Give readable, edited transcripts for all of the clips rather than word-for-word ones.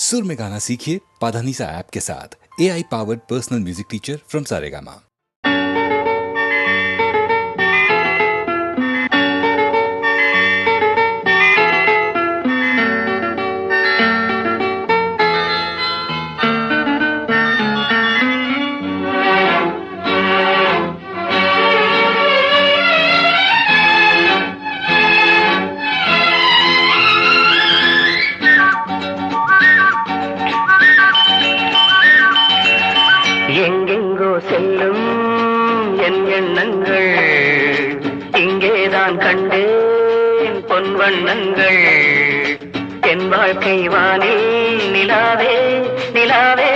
सुर में गाना सीखिए पाधानीसा ऐप के साथ। AI powered personal music teacher from Saregama. எங்கெங்கோ செல்லும் என் எண்ணங்கள் இங்கேதான் கண்டேன் பொன் வண்ணங்கள். என் வாழ்க்கை வானில் நிலாவே நிலாவே.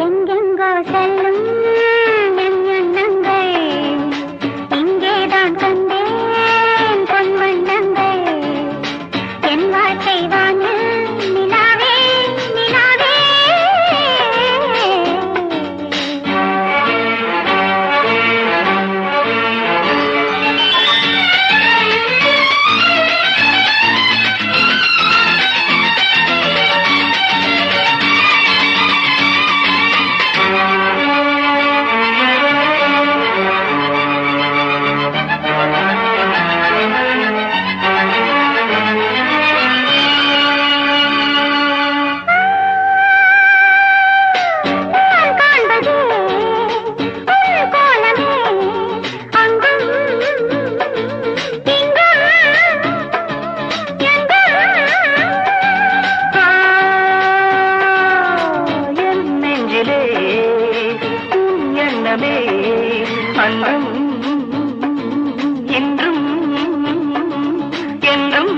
எங்கெங்கோ செல்லும் என் எண்ணங்கள் இங்கேதான் கண்டேன் பொன் வண்ணங்கள். என் வாழ்க்கை வானில் நிலாவே நிலாவே. அன்றும் என்றும் என்றும்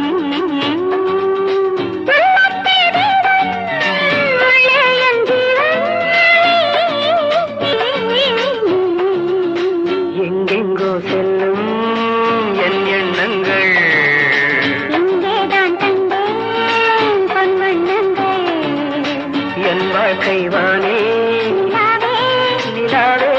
எங்கெங்கோ செல்லும் என் எண்ணங்கள் இங்கேதான் கண்டேன் பொன் வண்ணங்கள். என் வாழ்க்கை வானே நிலாவே.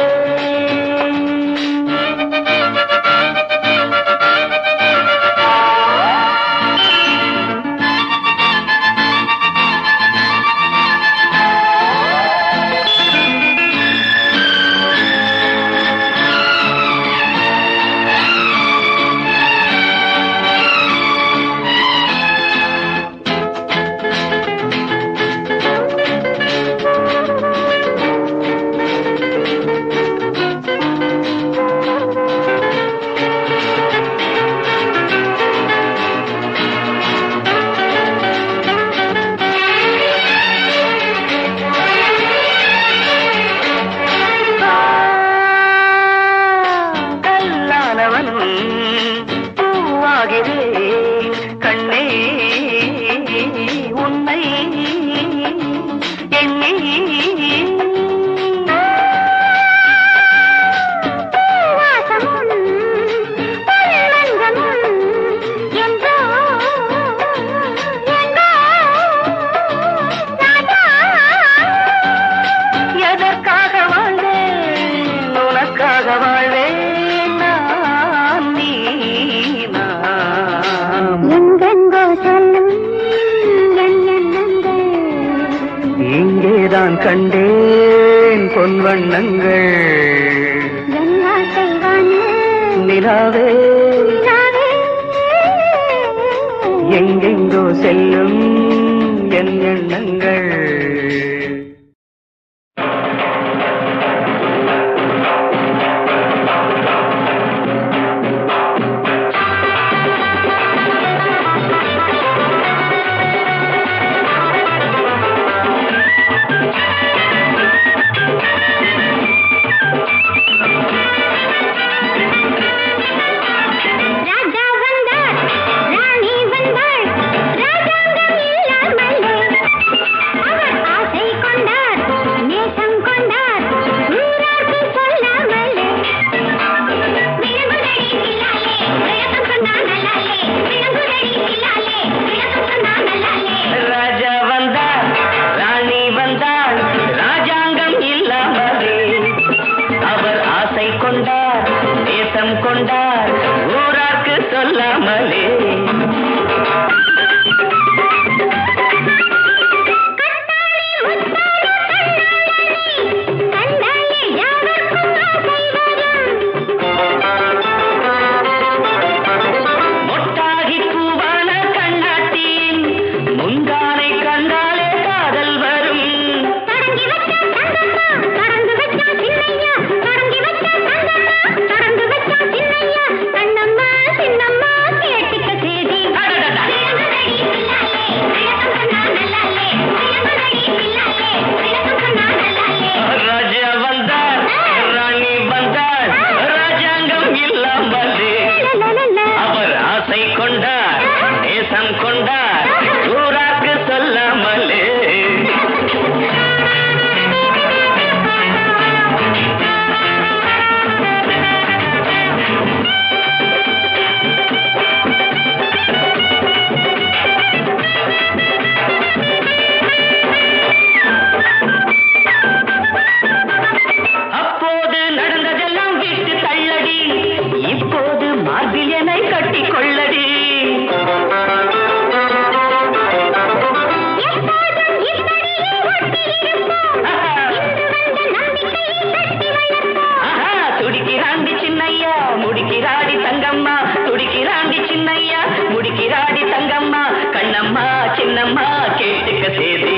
பூவாகிறேன் கண்ணே உன்னை எண்ணி. எதற்காக வாழ்ந்தேன் உனக்காக வாழ்வேன். எங்கெங்கோ செல்லும் என் எண்ணங்கள் இங்கேதான் கண்டேன் பொன் வண்ணங்கள். என் வாழ்க்கை வானில் நிலாவே நிலாவே. எங்கெங்கோ செல்லும் என் எண்ணங்கள். ராஜா வந்தார் ராணி வந்தாள் ராஜாங்கம் இல்லாமலே அவர் என்னம்மா கேட்டுக்க சேதி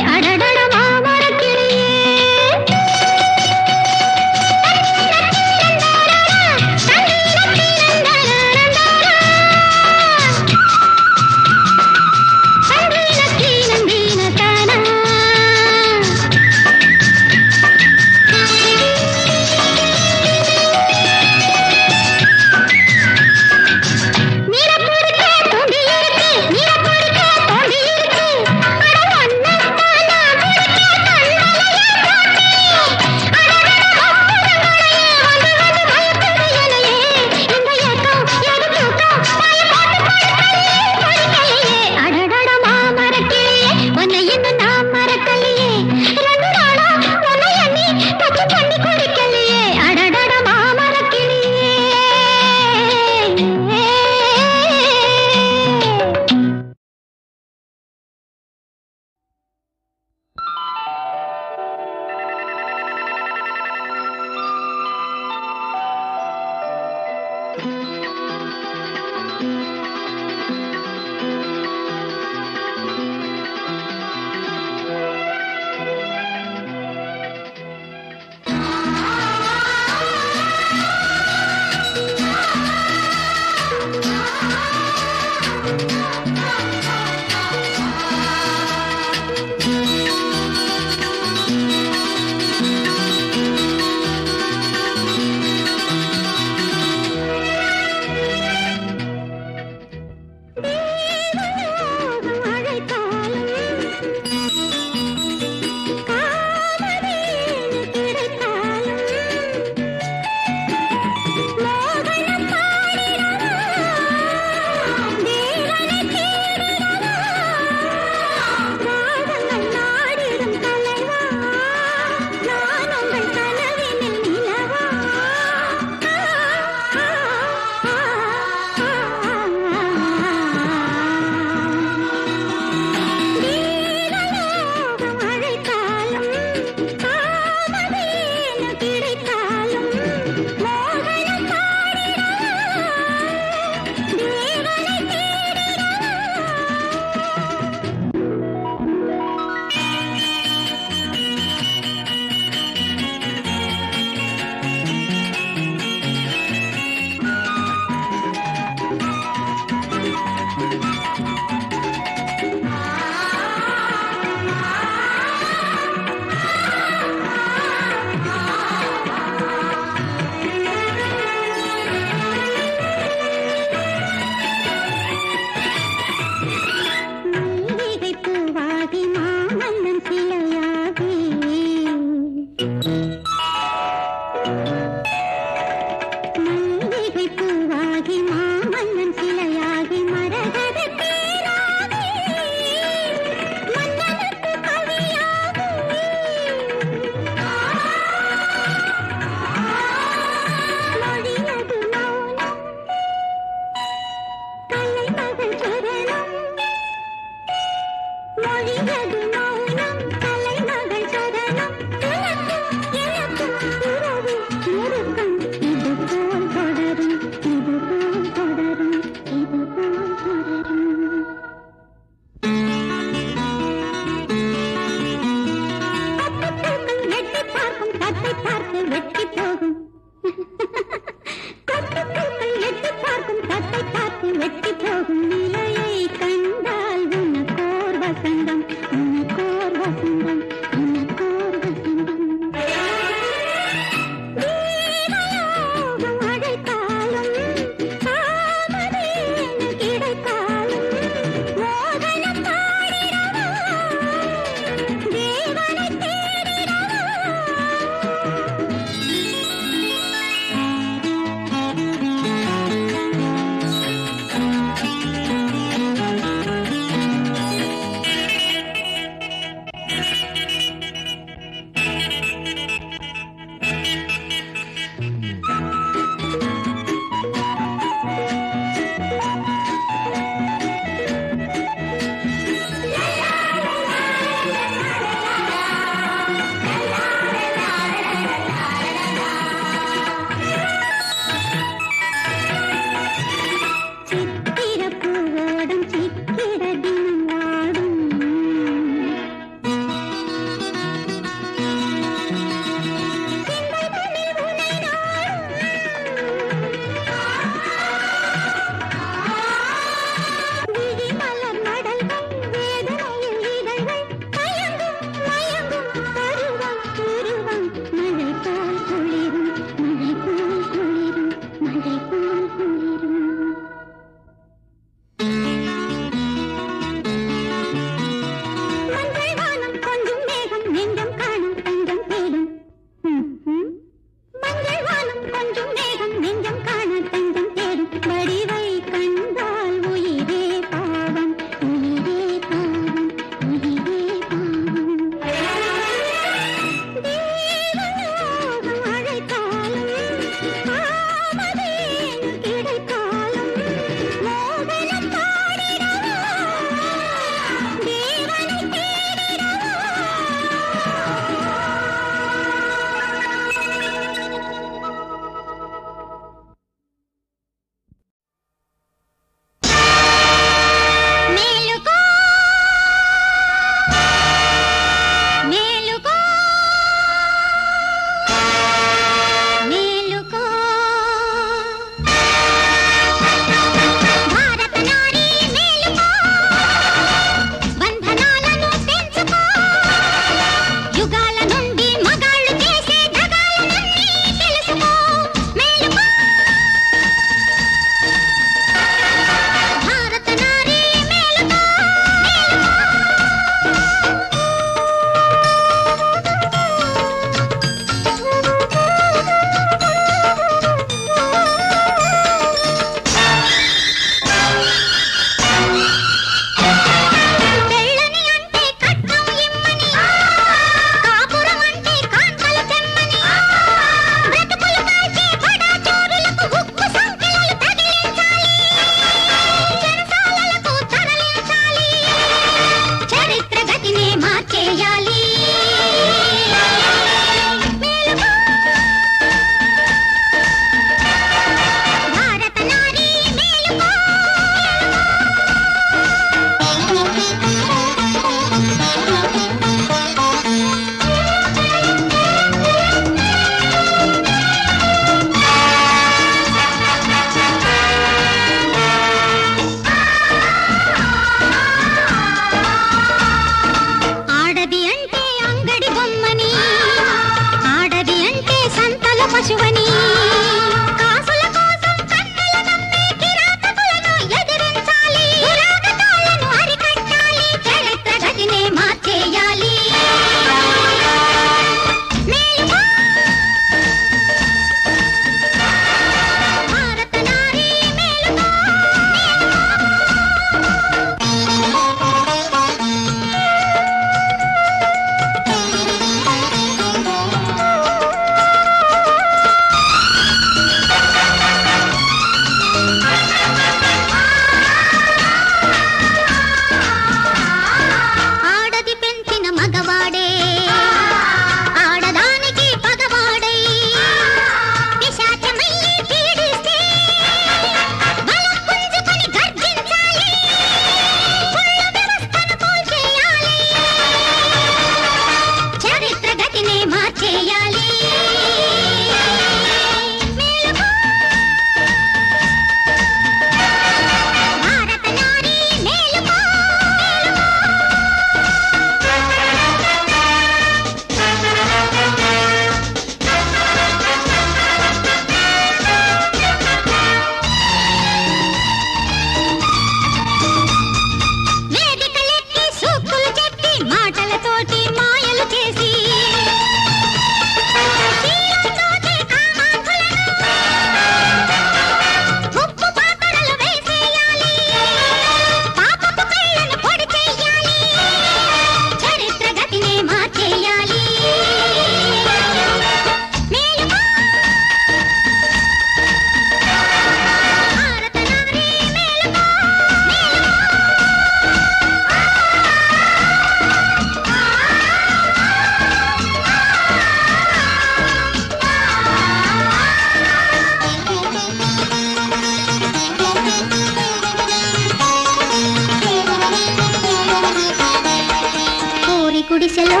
ఆశలో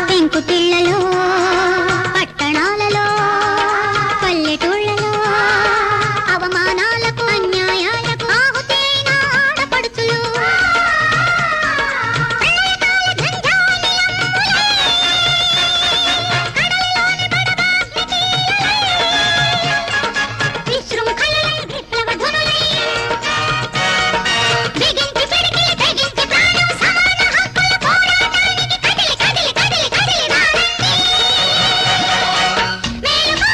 పెంకుటిళ్లలో పట్టణాలలో పల్లెటూళ్ళలో అవమానాలకు అన్యాయాలకు ఆహుతైన ఆడపడుచులు విశృంఖలై విప్లవ ధ్వనులై బిగించి పిడికిలి తెగించి ప్రాణం సమాన హక్కుల పోరాటానికి కదిలి కదిలి కదిలి కదిలి రానండి. మేలుకో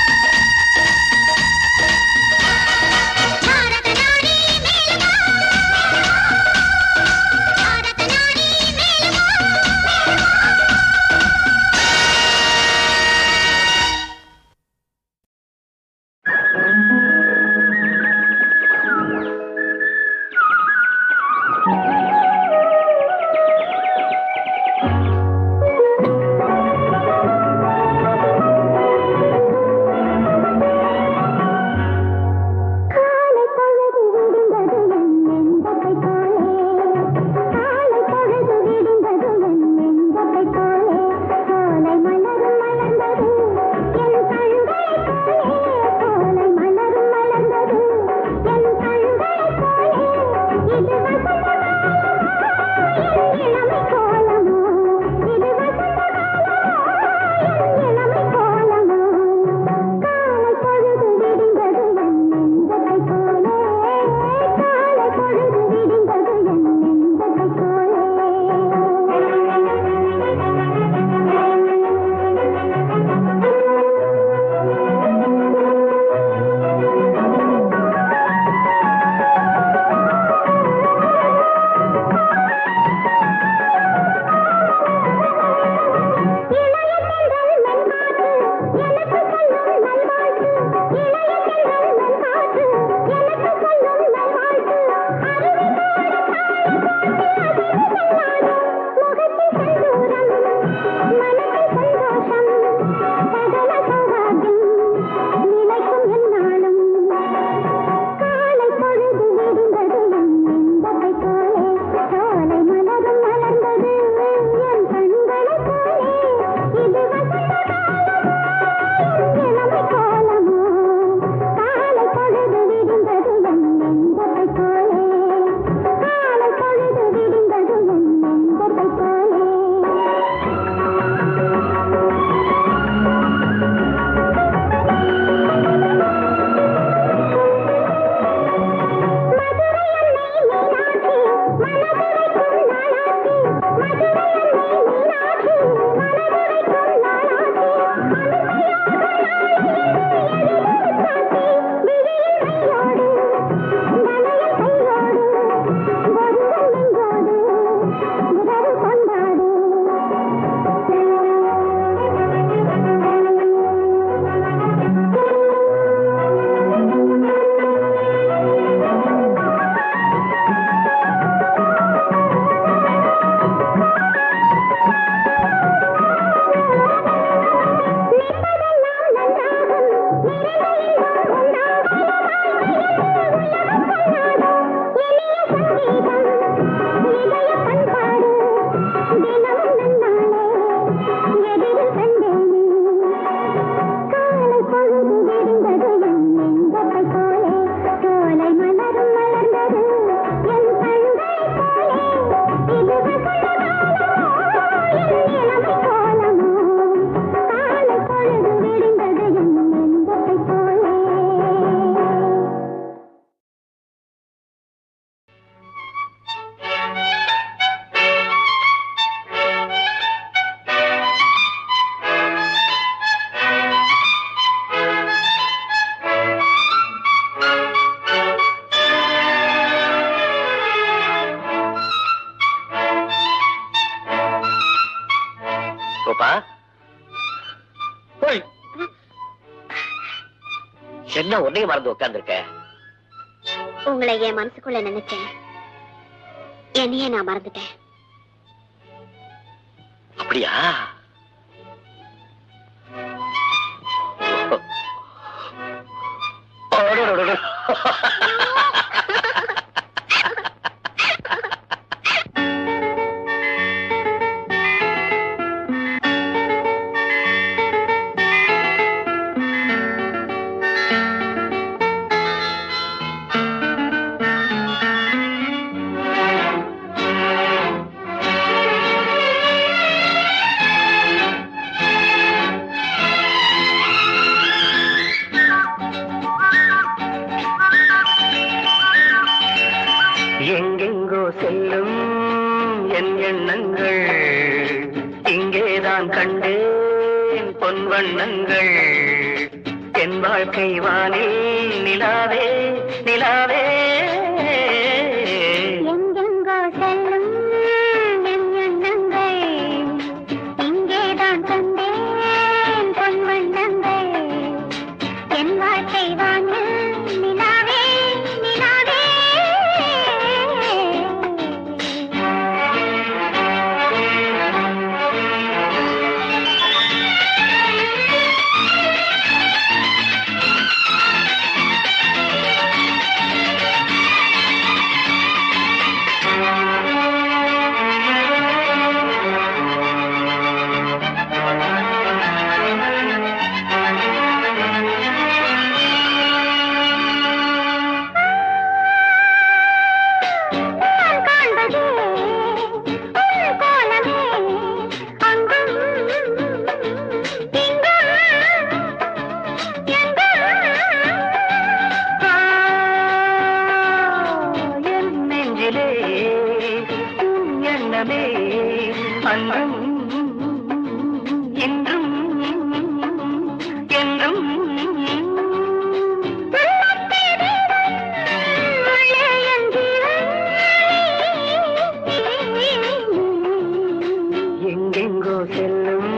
భారత నారీ మేలుకో భారత నారీ మేలుకో காலை பொழுது விடிந்தது என் நெஞ்சத்தை போலே காலை பொழுது விடிந்தது என் நெஞ்சத்தை போலே சோலை மலரும் மலர்ந்தது என் கண்களைப் போலே சோலை மலரும் மலர்ந்தது என் கண்களைப் போலே இது வசந்தகாலமா என் இளமை கோலமோ இது வசந்தகாலமா என் இளமை கோலமோ காலை பொழுது விடிந்தது என் நெஞ்சத்தை போலே காலை பொழுது விடிந்தது என் நெஞ்சத்தை போலே கோபா போய் என்ன உன்னையும் மறந்து உட்கார்ந்துருக்க? உங்களை என் மனசுக்குள்ள நினைச்சேன், என்னையே நான் மறந்துட்டேன். அப்படியா? என் வாழ்க்கை வானில் நிலாவே நிலாவே எங்கெங்கோ செல்லும் என் எண்ணங்கள் இங்கேதான் கண்டேன் பொன் வண்ணங்கள் என் வாழ்க்கை வானில் நிலாவே நிலாவே அன்றும் என்றும் என்றும் எங்கெங்கோ செல்லும்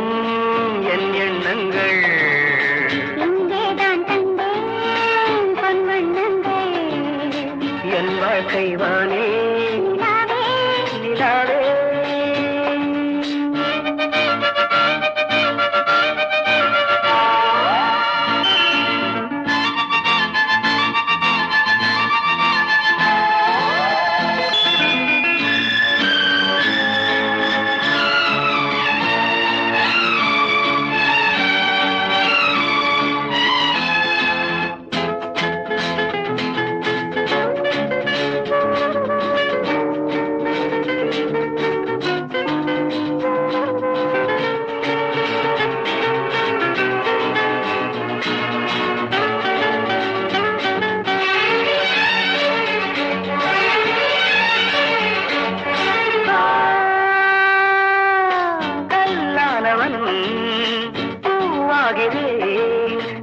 என் எண்ணங்கள் இங்கேதான் கண்டேன் பொன் வண்ணங்கள் என் வாழ்க்கை வானே நிலாவே நிலாவே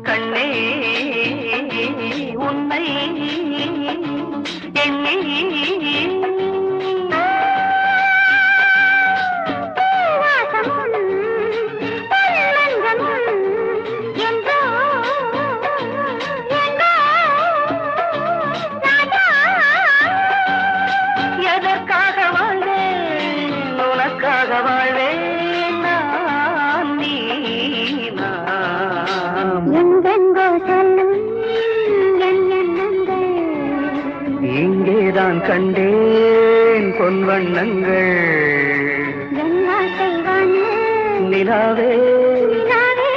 கண்ணே உன்னை எண்ணி எதற்காக வாழ்வேன் உனக்காக வாழ்வேன் எங்கெங்கோ செல்லும் என் எண்ணங்கள் இங்கேதான் கண்டேன் பொன் வண்ணங்கள் என் வாழ்க்கை வானில் நிலாவே நிலாவே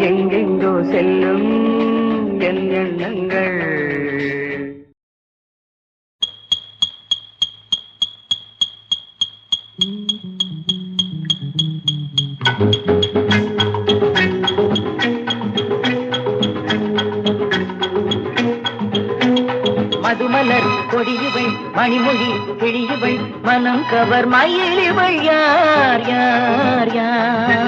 எங்கெங்கோ செல்லும் என் எண்ணங்கள் மதுமலர் கொடியவள் மணிமொழி கிழியவள் மனம் கவர் மயிலிவள் யார் யார் யார்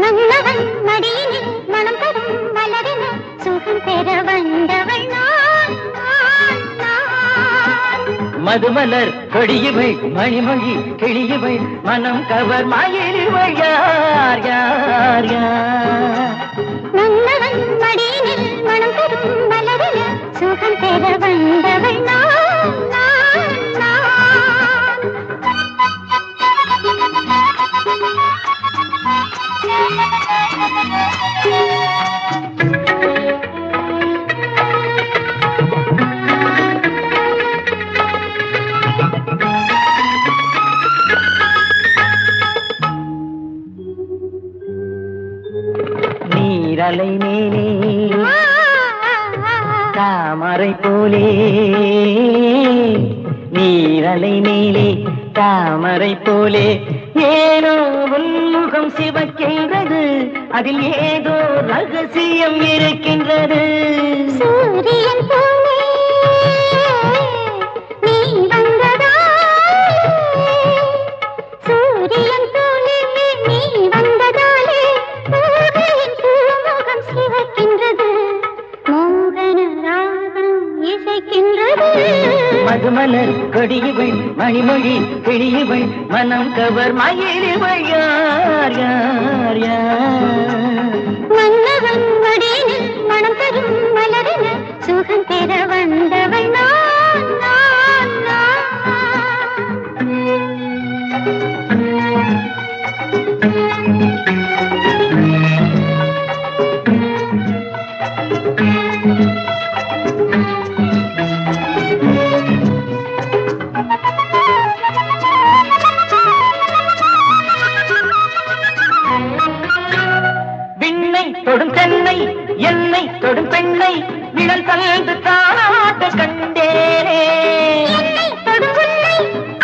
நல்லவன் மடியினில் மனம் தரும் மலரின சுகம் பெற வந்தவள் நான் நான் நான் மதுமலர் கொடியவள் மணிமொழி கிழியவள் மனம் கவர் மயிலிவள் யார் யார் யார் நல்லவன் மடியினில் மனம் தரும் மலரின சுகம் பெற வந்தவள் நான் நான் நான் நீரலை மேலே தாமரை போலே நீரலை மேலே தாமரை போலே ஏனோ உன்முகம் சிவக்கின்றது அதில் ஏதோ ரகசியம் இருக்கின்றது சூரியன் போலே நீ வந்ததாலே சூரியன் போலே நீ வந்ததாலே பூவின் பூமுகம் மதுமலர் கொடியவள் மணிமொழி கிளியவள் மனம் கவர் மயிலிவள் யார் யார் யார் மன்னவன் மடியில் மனம் தரும் மலரின சுகம் பெற வந்தவள் நான் நான் நான் விண்ணை தொடும் தென்னை என்னை தொடும் பெண்ணை நிழல் கலந்து தானாட்ட கண்டேனே என்னை தொடும் உன்னை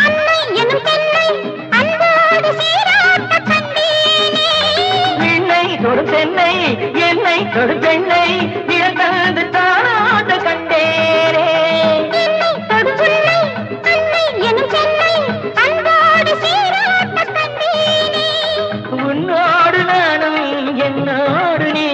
அன்னை எனும் பெண்ணை அன்போடு சீராட்ட கண்டேனே விண்ணை தொடும் தென்னை என்னை தொடும் பெண்ணை நிழல் கலந்து தானாட்ட கண்டேனே என்னை தொடும் உன்னை அன்னை எனும் பெண்ணை அன்போடு சீராட்ட கண்டேனே உன்னோடு நானும் என்னோடு நீ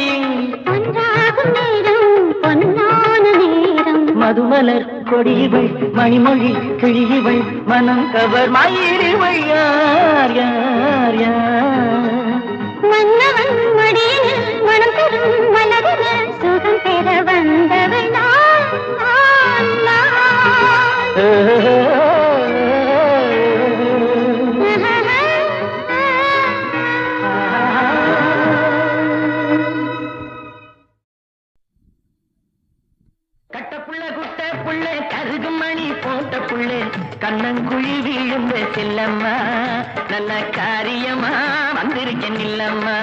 ஒன்றாகும் நேரம் பொன்னான நேரம் மதுமலர் கொடியவள் மணிமொழி கிழியவள் மனம் கவர் மயிலிவள் யார் யார் யார் மன்னவன் மடியில் மனம் தரும் மலரின சுகம் பெற வந்தவள் நான் நான் நான் கட்ட புள்ள குட்ட புள்ள கருகு மணி போட்ட புள்ளே கண்ணங்குழி விழுந்த செல்லம்மா நல்ல காரியமா வந்திருக்கேன் இல்லம்மா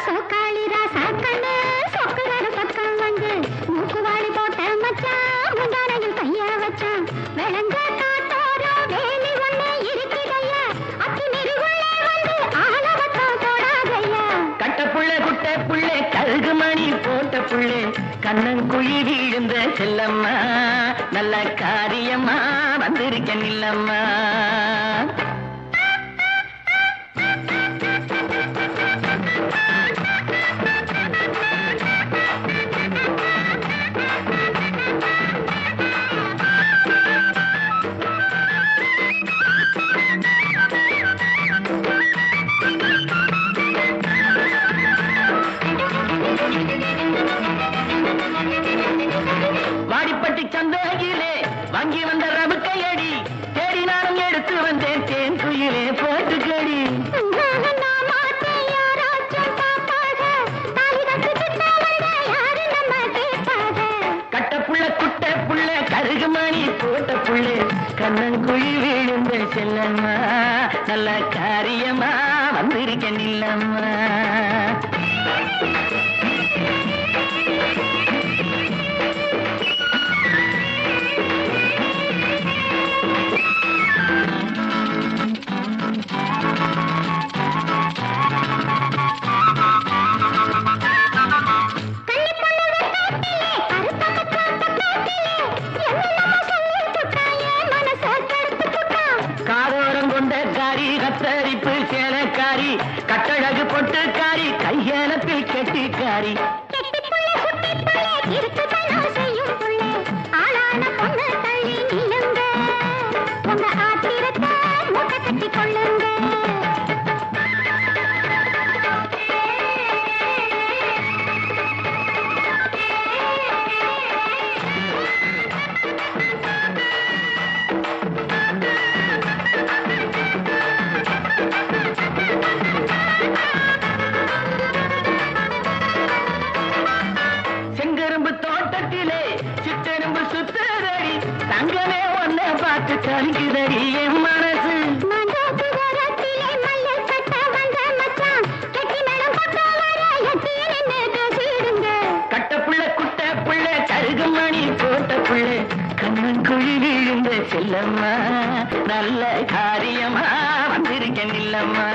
சோக்காளி ராசா கண்ணு சொக்குறாரு பக்கம் வந்து மூக்குவாளி போட்ட மச்சான் முந்தானையில் கையா வச்சான் விளங்க காட்டோரோ வேலி ஒண்ணு இருக்குதையா அத்தி நெருகுள்ளே வந்து ஆலவட்டம் தொடாதையா கட்ட புள்ள குட்ட புள்ளே கருகு மணி போட்ட புள்ளே கண்ணங்குழி விழுந்த செல்லம்மா நல்ல காரியமா வந்திருக்கேன் இல்லம்மா வாடிப்பட்டி சந்தையிலே வாங்கி வந்த ரவுக்கையடி தேடி நானும் எடுத்து வந்தேன் தேன் குயிலே போட்டுக்கடி நான் மாட்டேன் யாராச்சும் பாப்பாக தாலி கட்டு திட்டாவங்க யாரு நம்ம கேட்பாக கட்ட புள்ள குட்ட புள்ள கருகு மணி போட்ட புள்ளே கண்ணங்குழி விழுந்த செல்லம்மா நல்ல காரியமா வந்திருக்கேன் இல்லம்மா காரோரம் கொண்ட காரி கத்தரிப்பு சேலக்காரி கட்டழகு பொட்டுக்காரி கையெனப்பில் கெட்டிக்காரி செங்கரும்பு தோட்டத்திலே சிட்டெரும்பு சுத்ததடி தங்கமே ஒன்ன பார்த்து கலிக்குதடி என் மனசு கட்டப்புள்ள குட்ட புள்ள கருகு மணி போட்ட புள்ள கண்ணங்குழி விழுந்த செல்லம்மா நல்ல காரியமா வந்திருக்கேன் இல்லம்மா